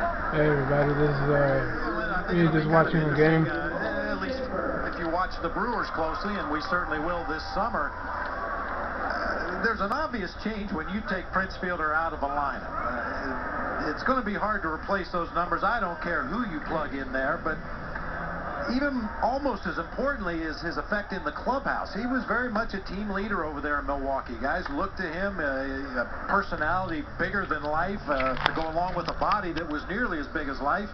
Hey everybody, this is me just watching the game. At least if you watch the Brewers closely, and we certainly will this summer, there's an obvious change when you take Prince Fielder out of a lineup. It's going to be hard to replace those numbers. I don't care who you plug in there, but even almost as importantly is his effect in the clubhouse. He was very much a team leader over there in Milwaukee. Guys looked to him, a personality bigger than life, to go along with a body that was nearly as big as life.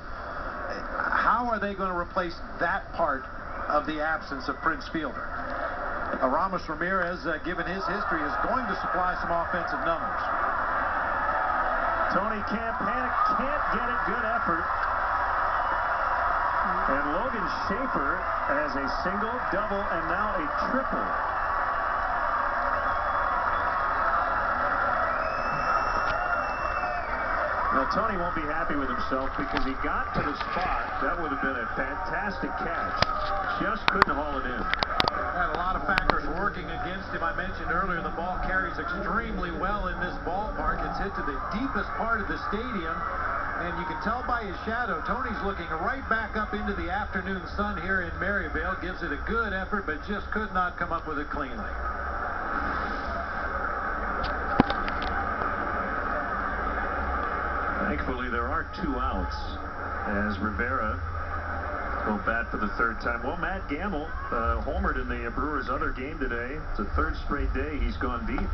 How are they going to replace that part of the absence of Prince Fielder? Aramis Ramirez, given his history, is going to supply some offensive numbers. Tony can't panic, can't get it, good effort. And Logan Schaefer has a single, double, and now a triple. Now, Tony won't be happy with himself because he got to the spot. That would have been a fantastic catch. Just couldn't haul it in. Had a lot of factors working against him. I mentioned earlier the ball carries extremely well in this ballpark. It's hit to the deepest part of the stadium. And you can tell by his shadow, Tony's looking right back up into the afternoon sun here in Maryvale. Gives it a good effort, but just could not come up with it cleanly. Thankfully, there are 2 outs as Rivera will bat for the 3rd time. Well, Matt Gamble homered in the Brewers' other game today. It's the 3rd straight day he's gone deep.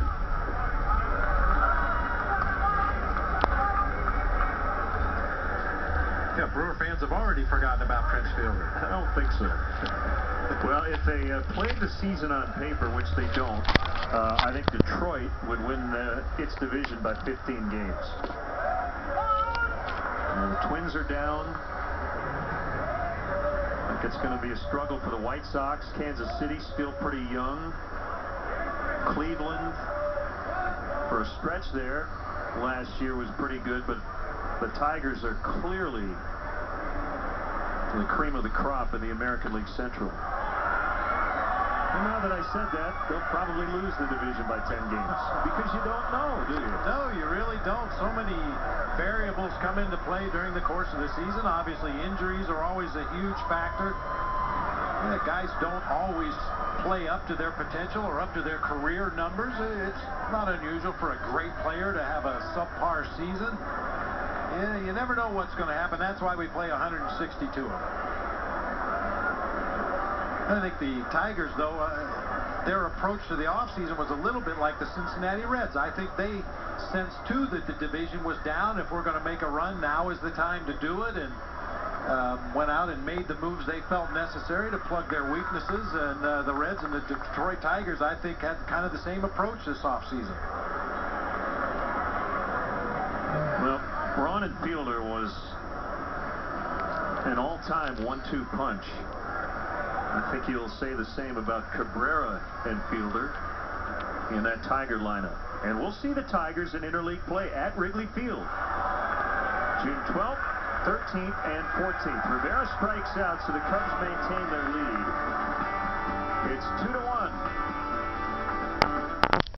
Yeah, Brewer fans have already forgotten about Prince Fielder. I don't think so. Well, if they played the season on paper, which they don't, I think Detroit would win its division by 15 games. And the Twins are down. I think it's going to be a struggle for the White Sox. Kansas City still pretty young. Cleveland, for a stretch there last year, was pretty good, but the Tigers are clearly the cream of the crop in the American League Central. And now that I said that, they'll probably lose the division by 10 games. Because you don't know, do you? No, you really don't. So many variables come into play during the course of the season. Obviously, injuries are always a huge factor. Yeah, guys don't always play up to their potential or up to their career numbers. It's not unusual for a great player to have a subpar season. Yeah, you never know what's going to happen. That's why we play 162 of them. I think the Tigers, though, their approach to the offseason was a little bit like the Cincinnati Reds. I think they sensed, too, that the division was down. If we're going to make a run, now is the time to do it. And went out and made the moves they felt necessary to plug their weaknesses. And the Reds and the Detroit Tigers, I think, had kind of the same approach this offseason. Well, Braun and Fielder was an all-time 1-2 punch. I think you'll say the same about Cabrera and Fielder in that Tiger lineup. And we'll see the Tigers in interleague play at Wrigley Field, June 12th, 13th, and 14th. Rivera strikes out, so the Cubs maintain their lead. It's 2-1.